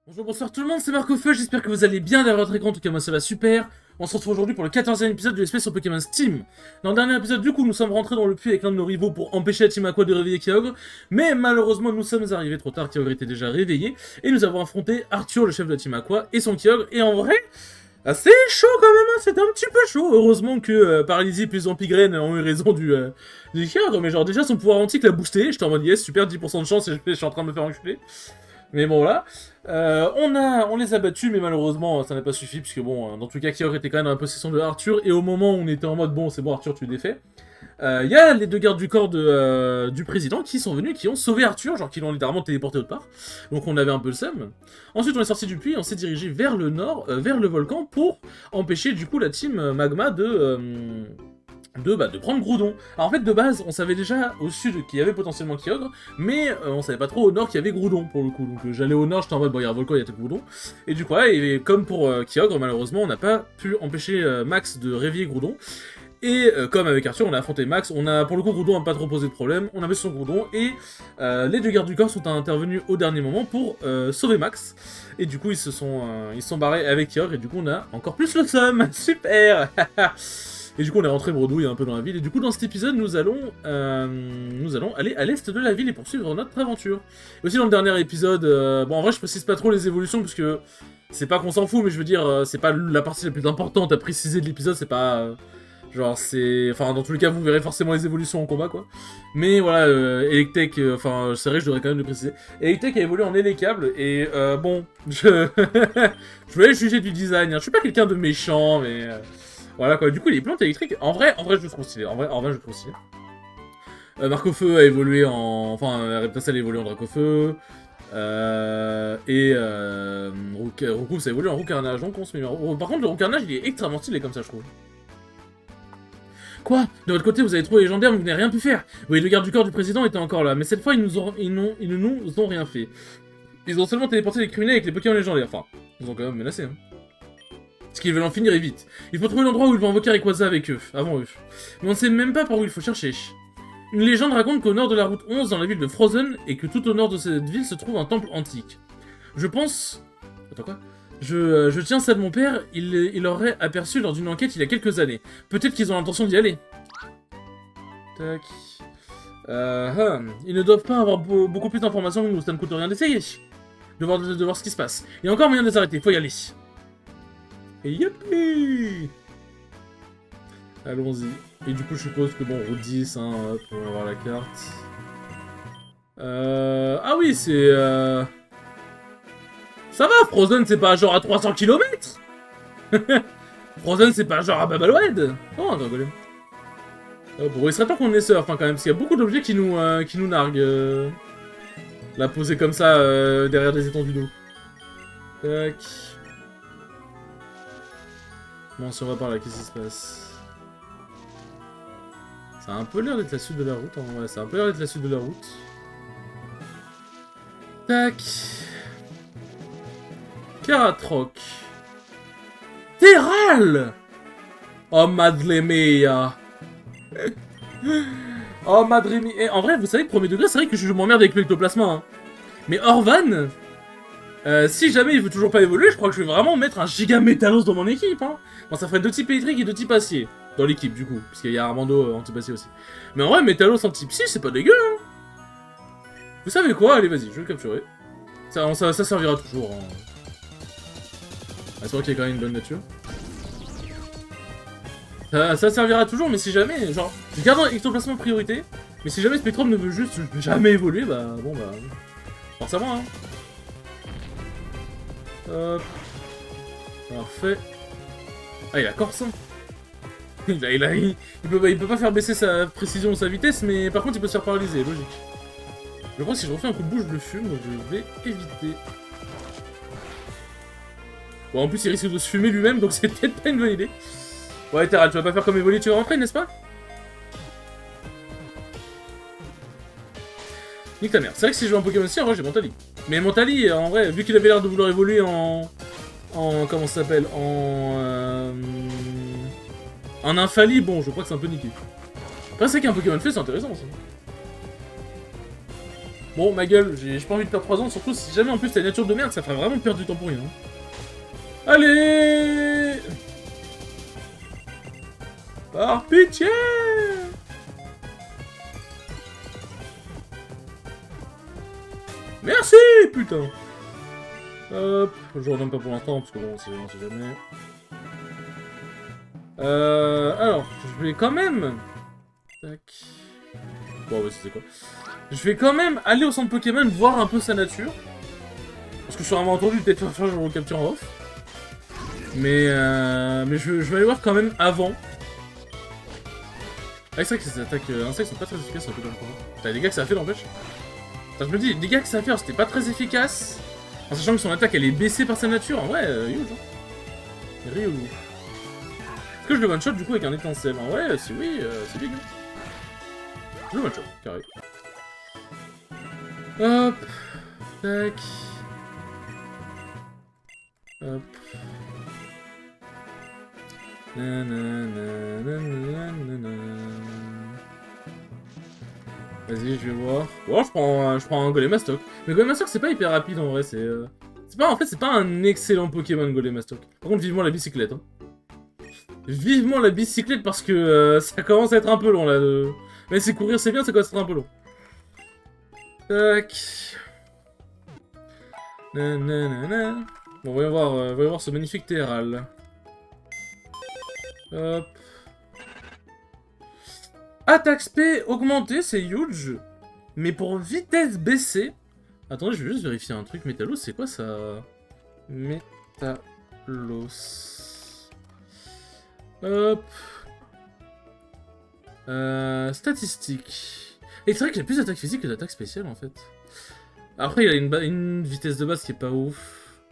Bonjour, bonsoir tout le monde, c'est Marco Feu, j'espère que vous allez bien derrière votre écran, en tout cas moi ça va super. On se retrouve aujourd'hui pour le 14e épisode de l'espèce sur Pokémon Steam. Dans le dernier épisode, du coup, nous sommes rentrés dans le puits avec l'un de nos rivaux pour empêcher la Team Aqua de réveiller Kyogre, mais malheureusement nous sommes arrivés trop tard, Kyogre était déjà réveillé, et nous avons affronté Arthur, le chef de la Team Aqua, et son Kyogre, et en vrai, assez chaud quand même, hein, c'était un petit peu chaud. Heureusement que Paralysie plus Ampigraine ont eu raison du Kyogre, mais genre déjà son pouvoir antique l'a boosté, j'étais en mode yes, super, 10% de chance et je suis en train de me faire enculer. Mais bon, voilà. On les a battus, mais malheureusement, ça n'a pas suffi, puisque bon, dans tout cas, Kyogre était quand même dans la possession de Arthur, et au moment où on était en mode, bon, c'est bon, Arthur, tu es défait, il y a les deux gardes du corps du président qui sont venus, qui ont sauvé Arthur, genre qui l'ont littéralement téléporté autre part. Donc on avait un peu le seum. Ensuite, on est sorti du puits, et on s'est dirigé vers le nord, vers le volcan, pour empêcher, du coup, la team Magma de prendre Groudon. Alors en fait de base on savait déjà au sud qu'il y avait potentiellement Kyogre, mais on savait pas trop au nord qu'il y avait Groudon pour le coup, donc j'allais au nord, j'étais en mode bon il y a un volcan, il y a tout Groudon, et du coup ouais, et comme pour Kyogre malheureusement on n'a pas pu empêcher Max de réveiller Groudon, et comme avec Arthur on a affronté Max, on a pour le coup Groudon n'a pas trop posé de problème, on a mis son Groudon, et les deux gardes du corps sont intervenus au dernier moment pour sauver Max, et du coup ils se sont barrés avec Kyogre, et du coup on a encore plus le seum, super. Et du coup on est rentré bredouille un peu dans la ville, et du coup dans cet épisode nous allons aller à l'est de la ville et poursuivre notre aventure. Et aussi dans le dernier épisode, bon en vrai je précise pas trop les évolutions parce que c'est pas qu'on s'en fout, mais je veux dire c'est pas la partie la plus importante à préciser de l'épisode, c'est pas... genre c'est... Enfin dans tous les cas vous verrez forcément les évolutions en combat quoi. Mais voilà, Electek, enfin c'est vrai je devrais quand même le préciser. Electek a évolué en Élécable et bon, je... je voulais juger du design, hein. Je suis pas quelqu'un de méchant mais... Voilà quoi, du coup les plantes électriques, en vrai je le trouve stylé, en vrai je le trouve stylé. Marco Feu a évolué en... Enfin, Reptacel a évolué en Dracofeu, et Roucouf ça a évolué en Roucarnage, donc on se met... Par contre le Roucarnage il est extrêmement stylé comme ça je trouve. Quoi? De votre côté vous avez trouvé légendaire mais vous n'avez rien pu faire. Oui, le garde du corps du président était encore là, mais cette fois ils ne nous ont rien fait. Ils ont seulement téléporté les criminels avec les Pokémon légendaires, enfin, ils ont quand même menacé hein. Parce qu'ils veulent en finir et vite. Il faut trouver l'endroit où ils vont invoquer Rayquaza avec eux, avant eux. Mais on ne sait même pas par où il faut chercher. Une légende raconte qu'au nord de la route 11, dans la ville de Frozen, et que tout au nord de cette ville se trouve un temple antique. Je pense... Attends quoi? Je tiens ça de mon père, il l'aurait aperçu lors d'une enquête il y a quelques années. Peut-être qu'ils ont l'intention d'y aller. Tac... Ils ne doivent pas avoir beaucoup plus d'informations que nous, ça ne coûte rien d'essayer. De voir ce qui se passe. Il y a encore moyen de les arrêter, faut y aller. Et youpi! Allons-y. Et du coup, je suppose que bon, route 10, hein, pour avoir la carte. Ah oui, c'est... Ça va, Frozen, c'est pas genre à 300 km. Frozen, c'est pas genre à Babaloued. Oh, on va rigoler. Bon, il serait temps qu'on ait surf, hein, quand même, parce qu'il y a beaucoup d'objets qui nous narguent. La poser comme ça, derrière des étendues d'eau. Tac. Bon, si on va par là, qu'est-ce qui se passe? Ça a un peu l'air d'être la suite de la route, hein. Ouais, ça a un peu l'air d'être la suite de la route. Tac. Caratroc. Terral. Oh, madre mia. Oh, madre mia. Et en vrai, vous savez, premier degré, c'est vrai que je m'emmerde avec l'ectoplasma, hein. Mais Orvan... si jamais il veut toujours pas évoluer, je crois que je vais vraiment mettre un giga Métalos dans mon équipe, hein. Bon, ça ferait 2 types électriques et 2 types acier. Dans l'équipe, du coup. Parce qu'il y a Armando anti-acier aussi. Mais en vrai, Métalos anti-psy, c'est pas dégueu, hein. Vous savez quoi? Allez, vas-y, je vais le capturer. Ça servira toujours, hein. Ah, c'est vrai qu'il y a quand même une bonne nature. Ça servira toujours, mais si jamais, genre... Je garde ectoplasma en priorité. Mais si jamais Spectrum ne veut juste jamais évoluer, bah... Bon, bah... Forcément, hein. Hop. Parfait. Ah, il a Corse, hein. Il peut pas faire baisser sa précision ou sa vitesse, mais par contre il peut se faire paralyser, logique. Je crois que si je refais un coup de bouche, je le fume, donc je vais éviter. Bon, en plus il risque de se fumer lui-même, donc c'est peut-être pas une bonne idée. Ouais, Terral, tu vas pas faire comme Evoli, tu vas rentrer, n'est-ce pas? Nique ta mère. C'est vrai que si je joue un Pokémon aussi, en vrai j'ai Montali. Mais Montali, en vrai, vu qu'il avait l'air de vouloir évoluer en comment ça s'appelle? En Infali, bon, je crois que c'est un peu niqué. Après, c'est qu'un Pokémon fait, c'est intéressant, ça. Bon, ma gueule, j'ai pas envie de perdre 3 ans, surtout si jamais en plus t'as une nature de merde, ça ferait vraiment perdre du temps pour rien. Allez! Par pitié! Merci, putain! Hop, je redonne pas pour l'instant, parce que bon, on sait jamais. Alors, je vais quand même... Tac... Bon, ouais, c'est quoi. Je vais quand même aller au centre Pokémon, voir un peu sa nature. Parce que je suis vraiment entendu, peut-être faire je capture en off. Mais je vais aller voir quand même avant. Ah, c'est vrai que ces attaques insectes sont pas très efficaces un peu comme ça. T'as les dégâts que ça a fait, n'empêche. Je me dis, les dégâts que ça a fait, c'était pas très efficace. En sachant que son attaque, elle est baissée par sa nature. Ouais, huge. Ryu. Est-ce que je le one-shot du coup avec un étincelle? Ouais, si oui, c'est big. Je le one-shot, carré. Hop. Tac. Hop. Vas-y, je vais voir. Bon, je prends un Golemastoc. Mais Golemastoc, c'est pas hyper rapide en vrai, en fait, c'est pas un excellent Pokémon Golemastoc. Par contre, vivement la bicyclette. Hein. Vivement la bicyclette parce que ça commence à être un peu long là. Mais si courir c'est bien, ça commence à être un peu long. Tac. Nanana. Bon, voyons voir ce magnifique Terral. Hop. Attaque SP augmentée, c'est huge. Mais pour vitesse baissée... Attendez, je vais juste vérifier un truc. Métalos, c'est quoi ça? Métalos... Hop. Statistiques. Et c'est vrai qu'il a plus d'attaque physique que d'attaque spéciale en fait. Après, il a une vitesse de base qui est pas ouf.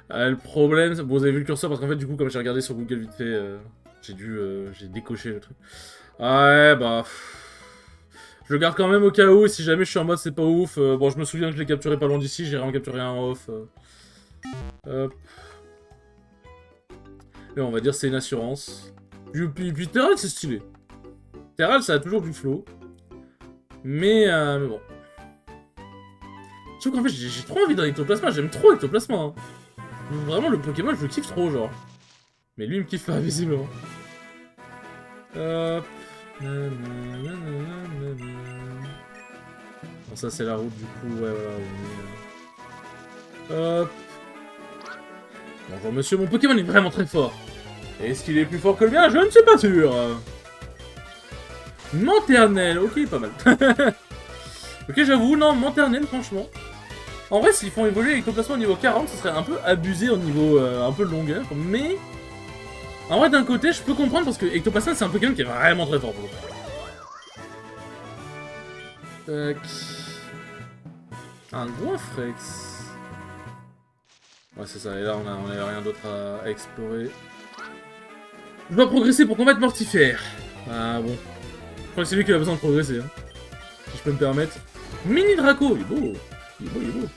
Le problème, bon, vous avez vu le curseur parce qu'en fait, du coup, comme j'ai regardé sur Google vite fait, j'ai décoché le truc. Ouais, bah. Je le garde quand même au cas où, si jamais je suis en mode c'est pas ouf. Bon, je me souviens que je l'ai capturé pas loin d'ici, j'ai vraiment capturé un off. Hop. Et on va dire c'est une assurance. Puis Terral, c'est stylé. Terral, ça a toujours du flow. Mais bon. Je trouve qu'en fait, j'ai trop envie d'un ectoplasma, j'aime trop l'ectoplasma. Hein. Vraiment, le Pokémon, je le kiffe trop, genre. Mais lui, il me kiffe pas, visiblement. Hop. Bon, ça, c'est la route, du coup, ouais, voilà. Hop. Bonjour, monsieur, mon Pokémon est vraiment très fort. Est-ce qu'il est plus fort que le mien? Je ne suis pas sûr. Manternel, ok, pas mal. Ok, j'avoue, non, Manternel, franchement. En vrai, s'ils font évoluer l'ectoplasma au niveau 40, ce serait un peu abusé au niveau un peu de longueur, mais... En vrai, d'un côté, je peux comprendre parce que Ectoplasma, c'est un Pokémon qui est vraiment très fort pour le coup. Tac... Un Goinfrex. Ouais, c'est ça, et là, on a rien d'autre à explorer. Je dois progresser pour combattre Mortifère. Ah bon. Je crois que c'est lui qui a besoin de progresser, hein. Si je peux me permettre. Mini Draco, il est beau. Il est beau, il est beau.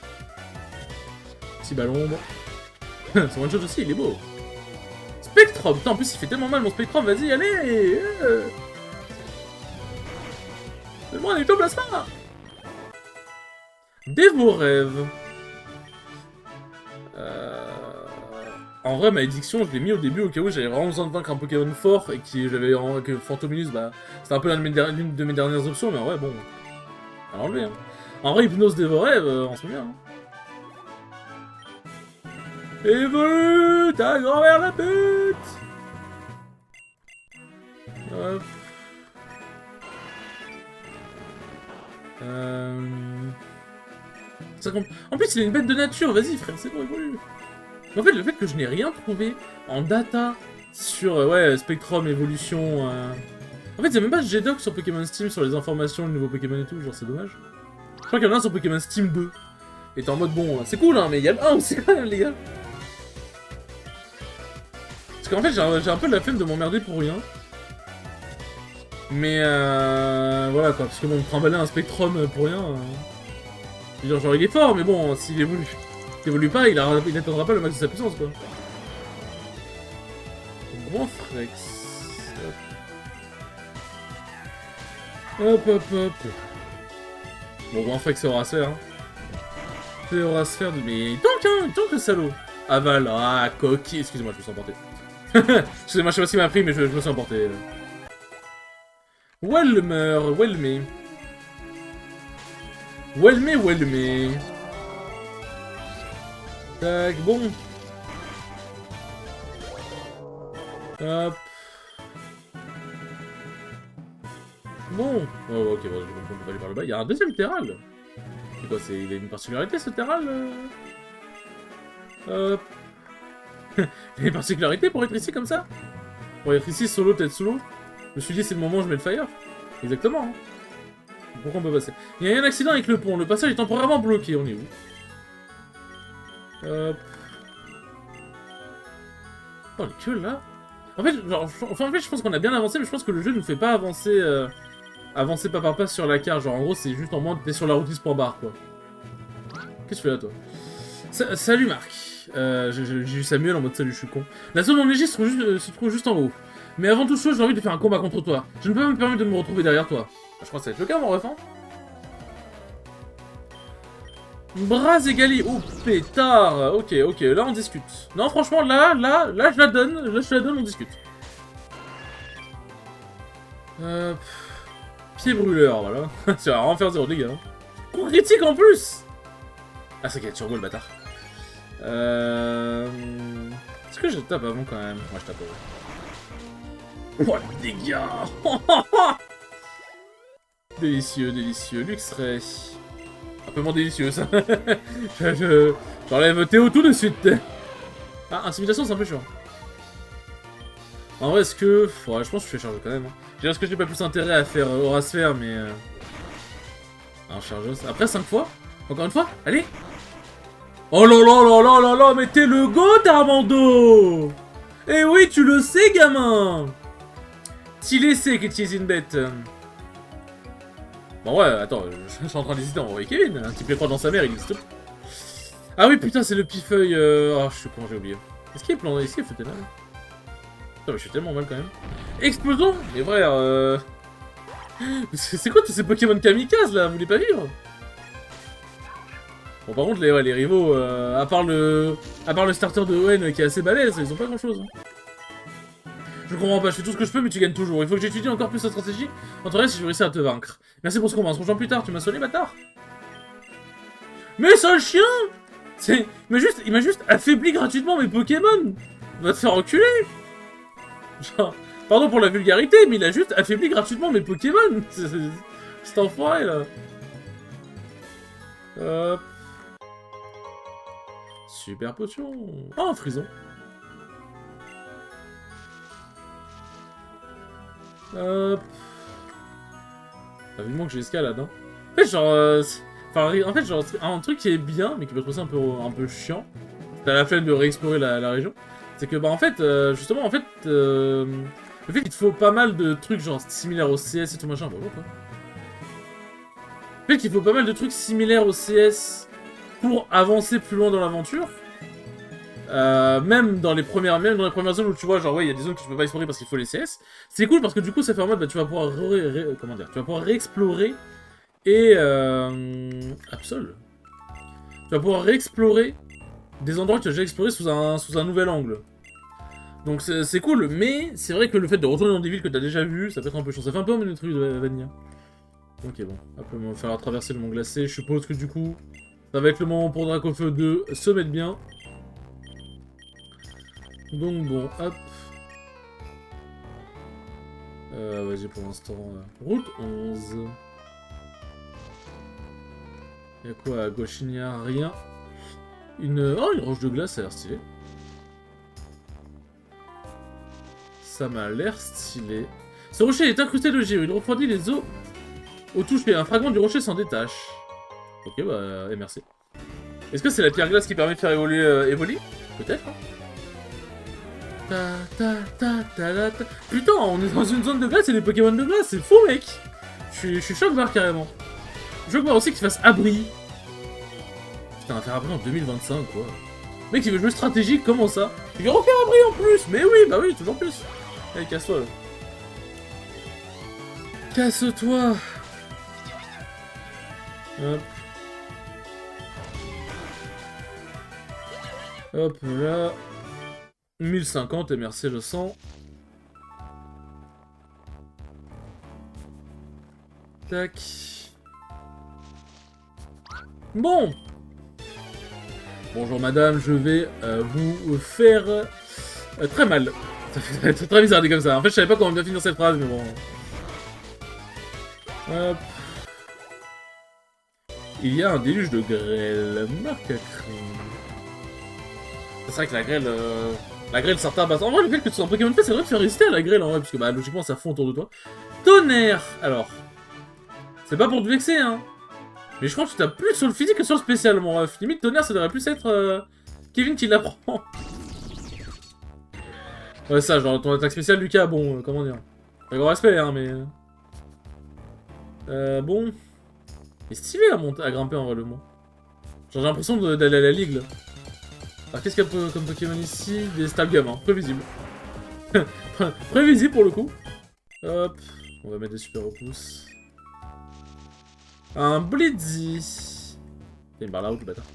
Petit ballon. Son one shot aussi, il est beau. Spectrum, putain, en plus il fait tellement mal mon Spectrum, vas-y, allez. Fais-moi un ectoplasma. Dévorève. En vrai, malédiction, je l'ai mis au début au cas où j'avais vraiment besoin de vaincre un Pokémon fort et que Fantominus, bah, c'était un peu l'une de mes dernières options, mais en vrai, bon, à l'enlever. Hein. En vrai, Hypnose Dévorève, on se met bien. Hein. Évolue, ta grand-mère la pute. Hop. Ça compte. En plus, il est une bête de nature, vas-y frère, c'est bon, évolue. En fait, le fait que je n'ai rien trouvé en data sur ouais, Spectrum, évolution... En fait, il n'y a même pas de G-Doc sur Pokémon Steam, sur les informations, le nouveau Pokémon et tout, genre c'est dommage. Je crois qu'il y en a un sur Pokémon Steam 2. Et t'es en mode, bon, c'est cool, hein, mais il y a le 1 aussi quand même, les gars. Parce qu'en fait, j'ai un peu la flemme de m'emmerder pour rien. Mais voilà quoi, parce que bon, trimballer un Spectrum pour rien... Genre, il est fort, mais bon, s'il évolue pas, il n'atteindra pas le max de sa puissance, quoi. Goinfrex. Hop, hop, hop. Bon, on fait que ça aura à se faire. Hein. Ça aura à se faire de... Mais il tente le salaud. Aval, ah, coquille. Excusez-moi, je me suis emporté. Excusez-moi, je sais pas ce qu'il m'a pris, mais je me suis emporté. Welmer, Welme. Welme. Tac, bon. Hop. Bon. Oh, ok, bon, je comprends qu'on peut aller par le bas. Il y a un deuxième terral. C'est quoi, il a une particularité ce terral Hop. Il a une particularité pour être ici comme ça? Pour être ici solo, tête sous l'eau? Je me suis dit, c'est le moment où je mets le fire. Exactement. Hein. Pourquoi on peut passer? Il y a eu un accident avec le pont. Le passage est temporairement bloqué. On est où? Hop. Oh, les queues là. En fait, je pense qu'on a bien avancé, mais je pense que le jeu ne nous fait pas avancer, avancer pas par pas sur la carte. Genre, en gros, c'est juste en mode, t'es sur la route 10.bar, quoi. Qu'est-ce que tu fais là, toi? Salut, Marc. J'ai eu Samuel en mode salut, je suis con. La zone enneigée se trouve juste en haut. Mais avant toute chose, j'ai envie de faire un combat contre toi. Je ne peux pas me permettre de me retrouver derrière toi. Je crois que ça va être le cas, mon ref, hein. Bras égali. Oh, pétard. Ok, là on discute. Non, franchement, là, je la donne. Là, je la donne, on discute. Pied brûleur, voilà. Ça va vraiment faire 0 dégâts. Hein. Coup critique en plus. Ah, c'est qu'il y a turbo, le bâtard. Est-ce que je tape avant quand même? Moi, je tape avant. Oh, les dégâts. Délicieux. Luxray. Un peu moins délicieux, ça. J'enlève Théo tout de suite. Ah, intimidation, c'est un peu chiant. En vrai, est-ce que... Ouais, je pense que je fais charger quand même. Hein. Je dirais, est-ce que j'ai pas plus intérêt à faire Aura-Sphère, mais... Un chargeuse. Après, 5 fois? Encore une fois? Allez. Oh là, mais t'es le goat, Armando. Eh oui, tu le sais, gamin. Tu le sais que tu es une bête. Bon, ouais, attends, je suis en train d'hésiter à envoyer Kevin. Un petit P3 dans sa mère, il existe pas. Ah oui, putain, c'est le pifeuille. Oh, je suis con, j'ai oublié. Est-ce qu'il est plan... Est-ce qu'il fait mal? Putain, mais je suis tellement mal quand même. Explosion. Mais frère, c'est quoi tous ces Pokémon kamikazes là? Vous voulez pas vivre? Bon, par contre, les rivaux, à part le starter de Owen qui est assez balèze, ils ont pas grand chose. Hein. Je comprends pas, je fais tout ce que je peux, mais tu gagnes toujours. Il faut que j'étudie encore plus la stratégie. En tout cas, si je veux réussir à te vaincre. Merci pour ce combat, on se rejoint plus tard, tu m'as sonné, bâtard. Mais sale chien! Il m'a juste affaibli gratuitement mes Pokémon! Va te faire reculer! Genre, pardon pour la vulgarité, mais il a juste affaibli gratuitement mes Pokémon! C'est enfoiré, là. Hop. Super potion! Oh, un frison! Hop. Vivement que j'escalade, hein. En fait, genre... en fait, genre, un truc qui est bien, mais qui peut trouver ça un peu chiant, t'as la flemme de réexplorer la région, c'est que, bah, en fait, justement, en fait, le fait qu'il te faut pas mal de trucs, genre, similaires au CS et tout machin, bon, quoi. Le fait qu'il faut pas mal de trucs similaires au CS pour avancer plus loin dans l'aventure, même dans les premières zones où tu vois, genre, ouais, il y a des zones que tu peux pas explorer parce qu'il faut les CS, c'est cool parce que du coup, ça fait en mode, bah, tu vas pouvoir tu vas pouvoir réexplorer et Absol. Tu vas pouvoir réexplorer des endroits que tu as déjà explorés sous un nouvel angle. Donc c'est cool, mais c'est vrai que le fait de retourner dans des villes que tu as déjà vues, ça peut être un peu chiant. Ça fait un peu un truc de Vanilla. Ok, bon. Après, il va falloir traverser le mont glacé. Je suppose que du coup, ça va être le moment pour Dracofeu de se mettre bien. Donc bon, hop. Vas-y, pour l'instant, route 11. Y'a quoi à gauche? Il n'y a rien. Oh, une roche de glace, ça a l'air stylé. Ça m'a l'air stylé. Ce rocher est incrusté de givre. Il refroidit les eaux au toucher. Un fragment du rocher s'en détache. Ok, bah, et merci. Est-ce que c'est la pierre glace qui permet de faire évoluer Evoli? Peut-être, hein. Putain, on est dans une zone de glace et des Pokémon de glace, c'est fou, mec. Je suis choc barre carrément. Je veux voir aussi qu'il fasse abri. Putain, on va faire abri en 2025, quoi. Mec, il veut jouer stratégique, comment ça? Il veut aucun abri en plus. Mais oui, bah oui, toujours plus. Allez, casse-toi, là. Casse-toi. Hop. Hop là. 1050 MRC je sens. Tac. Bon. Bonjour madame, je vais vous faire très mal. Ça fait très bizarre dit comme ça. En fait je savais pas comment bien finir cette phrase mais bon. Hop. Il y a un déluge de grêle. Marque à crime. C'est vrai que la grêle ça retarde. En vrai, le fait que tu sois en Pokémon Fest, c'est vrai de faire résister à la grêle en vrai, parce que bah logiquement ça fond autour de toi. Tonnerre. Alors, c'est pas pour te vexer, hein. Mais je crois que tu tapes plus sur le physique que sur le spécial, mon ref. Limite, tonnerre, ça devrait plus être Kevin qui l'apprend. Ouais, ça, genre ton attaque spéciale, Lucas, bon, comment dire. Très grand respect, hein, mais. Bon. Il est stylé à grimper en vrai, le mont. Genre, j'ai l'impression d'aller à la ligue là. Alors qu'est-ce qu'il y a comme Pokémon ici? Des Stalgam, hein, prévisible. Prévisible pour le coup. Hop, on va mettre des super repousses. Un Blitzy. Il y a une barre là-haut, le bâtard.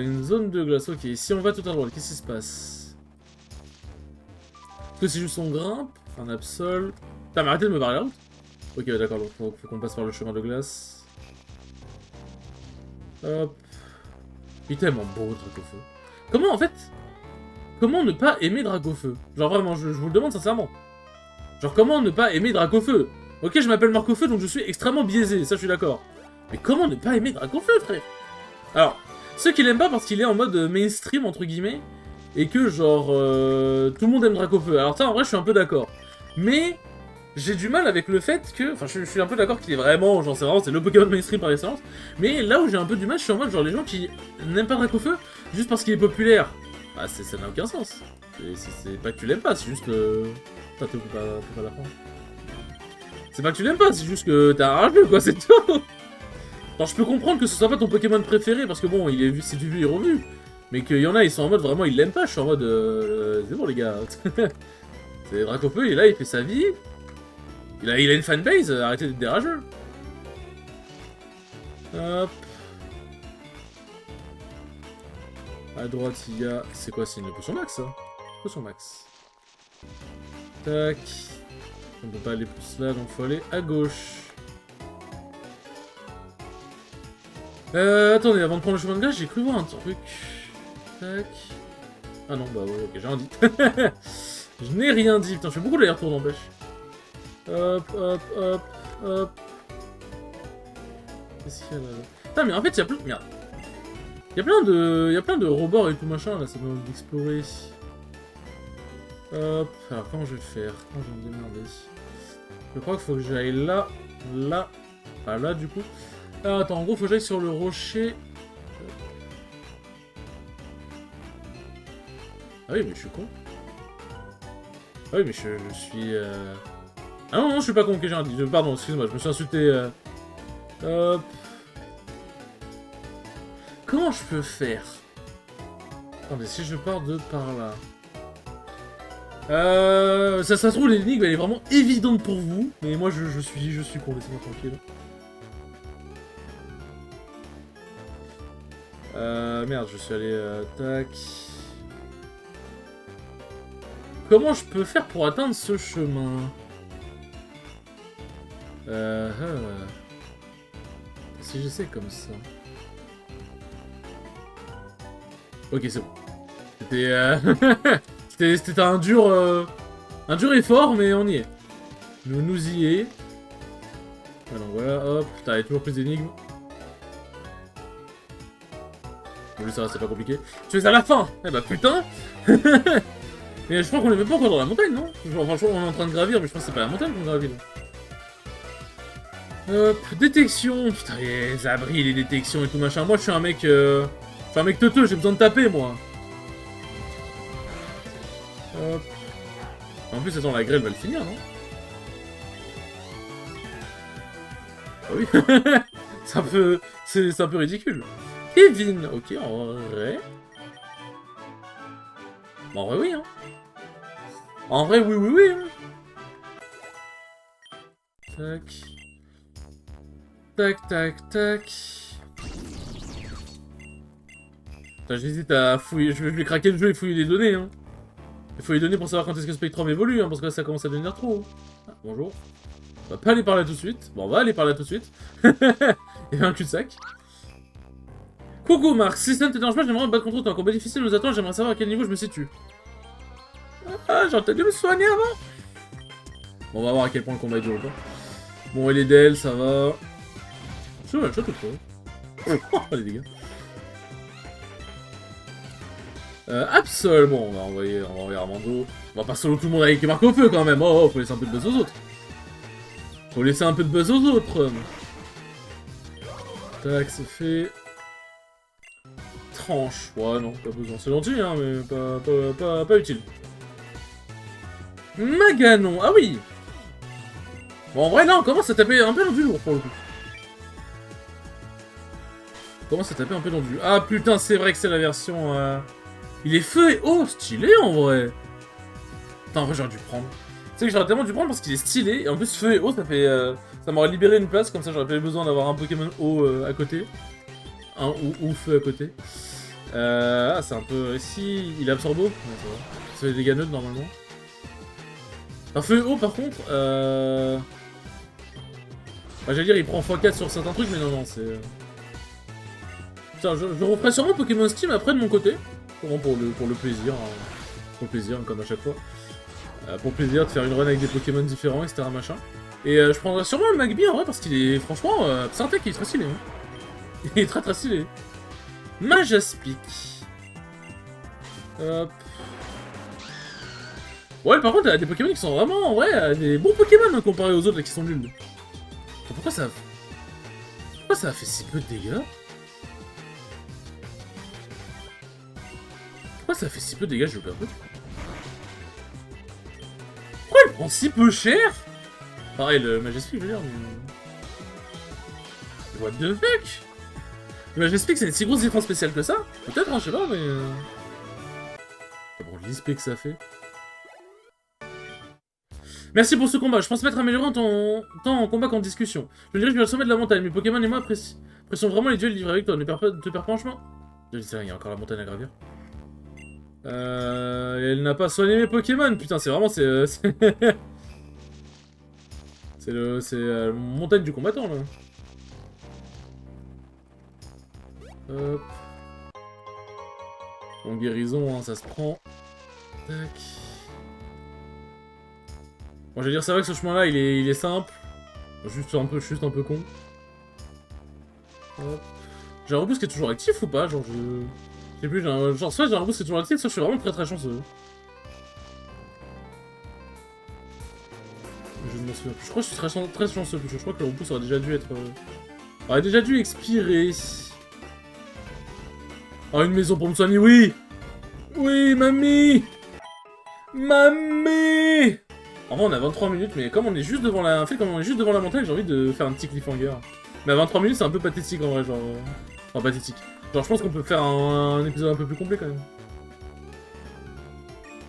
Une zone de glace, ok. Si on va tout à droite, qu'est-ce qui se passe? Est-ce que c'est juste on grimpe? Un Absol. Putain, mais arrêtez de me barrer la route. Ok, d'accord, donc faut qu'on passe par le chemin de glace. Hop. Il est tellement beau, Dracofeu. Comment, en fait, comment ne pas aimer Dracofeu? Genre vraiment, je vous le demande sincèrement. Genre comment ne pas aimer Dracofeu? Ok, je m'appelle Marcofeu, donc je suis extrêmement biaisé, ça je suis d'accord. Mais comment ne pas aimer Dracofeu, frère? Alors, ceux qui l'aiment pas parce qu'il est en mode mainstream, entre guillemets, et que genre, tout le monde aime Dracofeu. Alors ça, en vrai, je suis un peu d'accord. Mais, j'ai du mal avec le fait que... Enfin, je suis un peu d'accord qu'il est vraiment... Genre, c'est le Pokémon mainstream par excellence. Mais là où j'ai un peu du mal, je suis en mode, genre, les gens qui n'aiment pas Dracofeu, juste parce qu'il est populaire. Bah, ça n'a aucun sens. C'est pas que tu l'aimes pas, c'est juste que... Putain, tu peux pas l'apprendre. C'est pas que tu l'aimes pas, c'est juste que t'es un rageux, quoi, c'est tout. Alors, je peux comprendre que ce soit pas ton Pokémon préféré, parce que bon, c'est du vu et revu. Mais qu'il y en a, ils sont en mode, vraiment, ils l'aiment pas, je suis en mode... c'est bon, les gars. C'est Dracofeu, il est là, il fait sa vie. Il a une fanbase, arrêtez d'être des rageux. Hop. À droite, il y a... C'est quoi, c'est une potion max, ça? Potion max. Tac. On peut pas aller plus là, donc faut aller à gauche. Attendez, avant de prendre le chemin de glace, j'ai cru voir un truc. Tac. Ah non, bah ouais, ok, j'ai rien dit. Je n'ai rien dit, putain, je fais beaucoup d'aller-retour, n'empêche. Hop, hop, hop, hop. Qu'est-ce qu'il y a là? Putain, mais en fait, il y a plein... Merde. Il y a plein de rebords et tout machin, là, ça m'a envie d'explorer. Hop, alors comment je vais faire? Comment je vais me démerder? Je crois qu'il faut que j'aille là, là, pas là du coup. Ah, attends, en gros, faut que j'aille sur le rocher. Ah oui, mais je suis con. Ah oui, mais je suis... Ah non, non, je suis pas con, ok, j'ai rien dit. Pardon, excuse-moi, je me suis insulté. Hop. Comment je peux faire? Attendez, si je pars de par là... ça se trouve, l'énigme, elle est vraiment évidente pour vous. Mais moi, je suis con, laissez-moi tranquille. Merde, je suis allé... tac... Comment je peux faire pour atteindre ce chemin? Si j'essaie comme ça... Ok, c'est bon. C'était un dur effort, mais on y est. Nous y est. Alors voilà, hop, putain, il y a toujours plus d'énigmes. Bon, lui, ça va, c'est pas compliqué. Tu fais ça à la fin! Eh bah putain! Mais je crois qu'on est même pas encore dans la montagne, non? Genre, franchement, on est en train de gravir, mais je pense que c'est pas la montagne qu'on gravit, là. Hop, détection! Putain, les abris, les détections et tout machin. Moi, je suis un mec... Je suis un mec teuteux, j'ai besoin de taper, moi. Hop. En plus, attends, la grêle va le finir, non? Ah oui. C'est un peu ridicule. Kevin, ok, en vrai... Bon, en vrai, oui, hein. En vrai, oui, hein. Tac. Tac, tac, tac. Putain, j'hésite à fouiller. Je vais craquer le jeu et fouiller les données, hein. Il faut les données pour savoir quand est-ce que Spectrum évolue, hein, parce que là, ça commence à devenir trop. Ah, bonjour. On va pas aller par là tout de suite. Bon, on va aller par là tout de suite. Il y a un cul-de-sac. Coucou Marc, si ça ne te dérange pas, j'aimerais me battre contre toi. Un combat difficile nous attend, j'aimerais savoir à quel niveau je me situe. Ah, j'ai entendu me soigner avant. Bon, on va voir à quel point le combat est dur, quoi. Bon, et les DL, ça va. Je vais le shot ou pas? Oh, les dégâts. Absol, bon, on va envoyer Armando. On va pas solo tout le monde avec Marc au feu quand même. Oh, faut laisser un peu de buzz aux autres. Faut laisser un peu de buzz aux autres. Tac, c'est fait. Tranche. Ouais, non, pas besoin. C'est gentil, hein, mais pas utile. Maganon. Ah oui. Bon, en vrai, là, on commence à taper un peu dans du lourd, pour le coup. On commence à taper un peu dans du... Ah, putain, c'est vrai que c'est la version... Il est feu et eau, stylé, en vrai. Putain, en vrai, j'aurais dû le prendre. Tu sais que j'aurais tellement dû prendre parce qu'il est stylé. Et en plus, feu et eau, ça fait... ça m'aurait libéré une place, comme ça, j'aurais pas eu besoin d'avoir un Pokémon eau à côté. Un ou feu à côté. Ah, c'est un peu... Si, il est absorbo. Ouais, ça va. Ça fait des dégâts neutres, normalement. Un feu et eau, par contre... Bah, j'allais dire, il prend x4 sur certains trucs, mais non, c'est... Putain, je referai sûrement Pokémon Steam après de mon côté. Vraiment pour le plaisir. Hein. Pour le plaisir, comme à chaque fois. Pour le plaisir de faire une run avec des Pokémon différents, etc. machin. Et je prendrai sûrement le Magby en vrai, parce qu'il est... Franchement, Psyntech, il est très stylé. Hein. Il est très très stylé. Majaspic. Hop. Ouais, par contre, il y a des Pokémon qui sont vraiment, en vrai, des bons Pokémon hein, comparés aux autres là, qui sont nuls. Pourquoi ça a fait si peu de dégâts? Pourquoi ça fait si peu de dégâts, je le perds? Pourquoi il prend si peu cher? Pareil, le Majaspic, je veux dire, mais... What the fuck? Le Majaspic, c'est une si grosse défense spéciale que ça? Peut-être, hein, je sais pas, mais... Bon, l'ISP que ça fait... Merci pour ce combat, je pense m'être amélioré en ton temps en combat qu'en discussion. Je dirais que je vais au sommet de la montagne, mes Pokémon et moi apprécions vraiment les duels livrés avec toi, ne te perds pas en chemin. Je dis ça, il y a encore la montagne à gravir. Elle n'a pas soigné mes Pokémon, putain, c'est vraiment, c'est montagne du combattant, là. Hop. Bon, guérison, hein, ça se prend. Tac. Bon, je veux dire, c'est vrai que ce chemin-là, il est simple. Juste un peu con. Hop. J'ai un reboost qui est toujours actif ou pas? Genre, je sais plus, genre, soit j'ai un reboost qui est toujours actif, soit je suis vraiment très très chanceux. Je ne m'en souviens plus. Je crois que je suis très chanceux, parce que je crois que le reboost aurait déjà dû être... aurait déjà dû expirer. Ah, une maison pour me soigner, oui! Oui, mamie! Mamie! En vrai, on a 23 minutes, mais comme on est juste devant la... En fait, comme on est juste devant la montagne, j'ai envie de faire un petit cliffhanger. Mais à 23 minutes, c'est un peu pathétique, en vrai, genre... Enfin, pathétique. Genre, je pense qu'on peut faire un épisode un peu plus complet, quand même.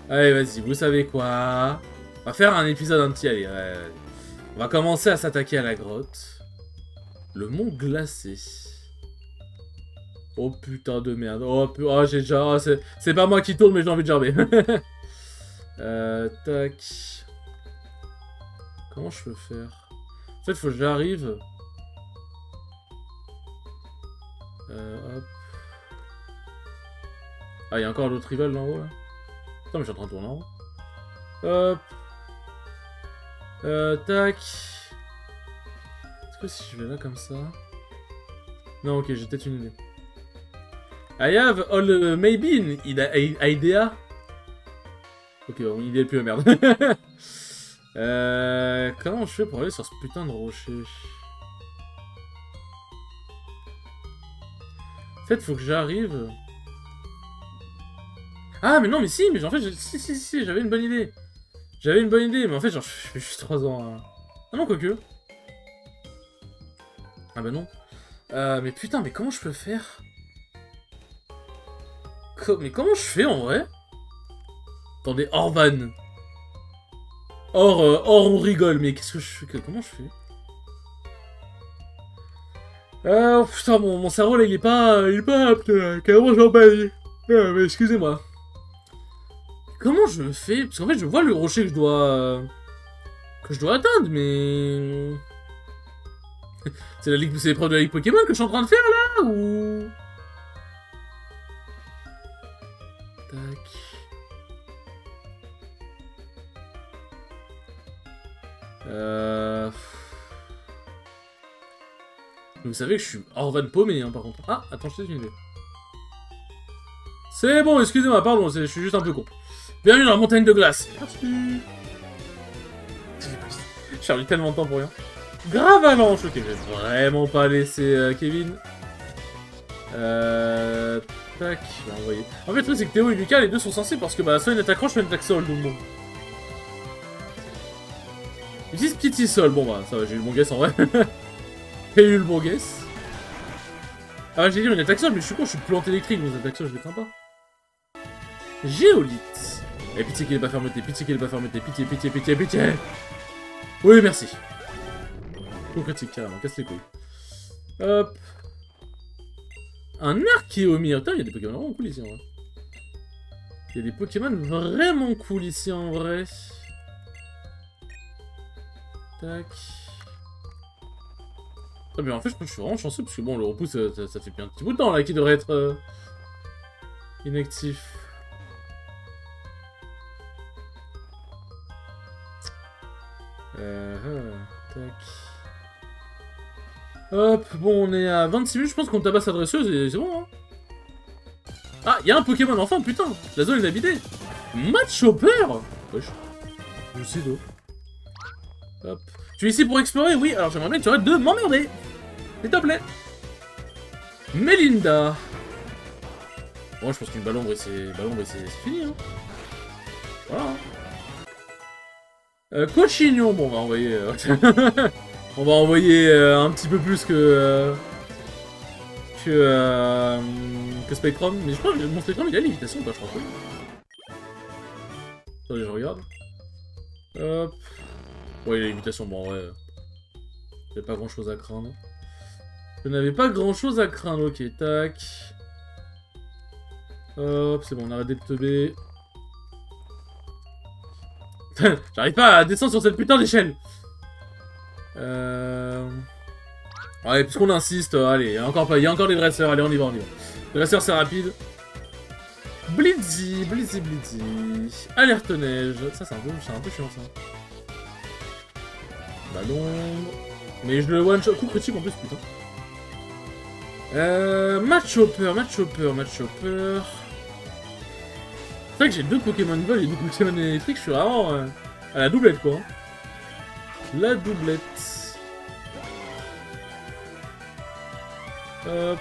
Allez, vas-y, vous savez quoi? On va faire un épisode entier, allez, ouais. On va commencer à s'attaquer à la grotte. Le mont glacé. Oh, putain de merde. Oh, j'ai déjà... Oh, c'est pas moi qui tourne, mais j'ai envie de gerber. Tac... Comment je peux faire? En fait, faut que j'arrive. Hop. Ah, il y a encore l'autre rival là en haut là. Putain, mais je suis en train de tourner en haut. Hop. Tac. Est-ce que si je vais là comme ça... Non, ok, j'ai peut-être une idée. I have all maybe in idea. Ok, bon, une idée plus merde. Comment je fais pour aller sur ce putain de rocher? En fait, faut que j'arrive... Ah, mais non, mais si, mais en fait, si, j'avais une bonne idée. J'avais une bonne idée, mais en fait, genre, je fais juste 3 ans... Ah non, quoique. Ah bah non. Mais putain, mais comment je peux faire? Mais comment je fais, en vrai? Attendez, Orban. Or, on rigole, mais qu'est-ce que je fais? Comment je fais? Putain, mon cerveau là, il est pas apte, carrément j'en baille. Mais excusez-moi. Comment je fais? Parce qu'en fait, je vois le rocher que je dois atteindre, mais... C'est l'épreuve de la Ligue Pokémon que je suis en train de faire, là, ou... Tac... Vous savez que je suis hors van paumé, hein, par contre. Ah, attends, je t'ai une idée. C'est bon, excusez-moi, pardon, je suis juste un peu con. Bienvenue dans la montagne de glace. Merci. J'ai perdu tellement de temps pour rien. Grave avalanche, ok, je vais vraiment pas laisser Kevin. Tac, je vais envoyer. En fait, le truc, c'est que Théo et Lucas, les deux sont censés parce que bah, soit une attaque roche, soit une attaque sol, donc bon. Utilise Petit Sol, bon bah, ça va, j'ai eu le bon guess en vrai. J'ai eu le bon guess. Ah, j'ai dit une attaque sol, mais je suis con, je suis plante électrique, donc une attaque sol, je les crains pas. Géolite. Et pitié qu'il ait pas fermeté, pitié qu'il ait pas fermeté, pitié, pitié, pitié, pitié. Oui, merci. Coup critique, carrément, casse les couilles. Hop. Un Archéomir. Putain, il y a des Pokémon vraiment cool ici en vrai. Il y a des Pokémon vraiment cool ici en vrai. Tac. Ah, mais en fait, je pense que je suis vraiment chanceux parce que bon, le repousse, ça fait bien un petit bout de temps là qu'il devrait être inactif. Tac. Hop, bon, on est à 26 minutes, je pense qu'on tabasse la dresseuse et c'est bon, hein. Ah, il y a un Pokémon enfin, putain. La zone est habitée. Matchopper. Wesh. Je sais d'eau. Hop. Tu es ici pour explorer? Oui, alors j'aimerais bien que tu arrêtes de m'emmerder. S'il te plaît. Melinda. Bon, je pense qu'une ballon c'est fini, hein. Voilà. Cochignon, bon, on va envoyer... on va envoyer un petit peu plus que Spectrum. Mais je crois que mon Spectrum, il a l'évitation ou pas, je crois. Attendez, je regarde. Hop. Ouais, il a l'évitation, bon, ouais. Il n'y a pas grand chose à craindre. Je n'avais pas grand chose à craindre, ok, tac. Hop, c'est bon, on arrête d'être teubé. J'arrive pas à descendre sur cette putain d'échelle. Ouais, puisqu'on insiste, allez, il y a encore des dresseurs, allez, on y va. Le dresseur, c'est rapide. Blitzy. Alerte neige. Ça, c'est un peu chiant, ça. Ballon. Mais je le one-shot. Coup critique en plus, putain. Matchopper. C'est vrai que j'ai deux Pokémon Vol et deux Pokémon électriques, je suis vraiment à la doublette, quoi. La doublette. Hop.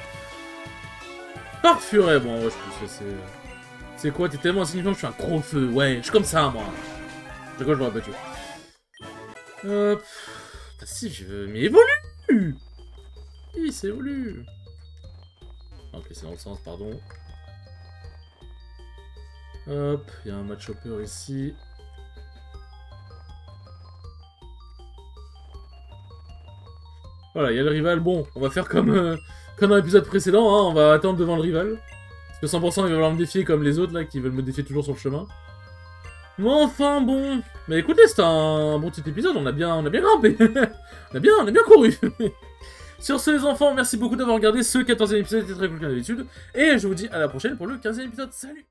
Parfuret, bon, ouais, je pense que c'est quoi? T'es tellement insignifiant que je suis un gros feu. Ouais, je suis comme ça, moi. De quoi je l'aurais pas tué. Hop. Ah, si, je veux... Mais évolue! Oui, c'est évolue. Ok, c'est dans le sens, pardon. Hop, il y a un Matchopper ici. Voilà, il y a le rival. Bon, on va faire comme dans l'épisode précédent, hein, on va attendre devant le rival. Parce que 100% il va vouloir me défier comme les autres là, qui veulent me défier toujours sur le chemin. Mais enfin bon. Mais écoutez, c'était un bon petit épisode, on a bien grimpé. on a bien couru. Sur ce les enfants, merci beaucoup d'avoir regardé ce 14e épisode, c'était très cool comme d'habitude. Et je vous dis à la prochaine pour le 15e épisode. Salut!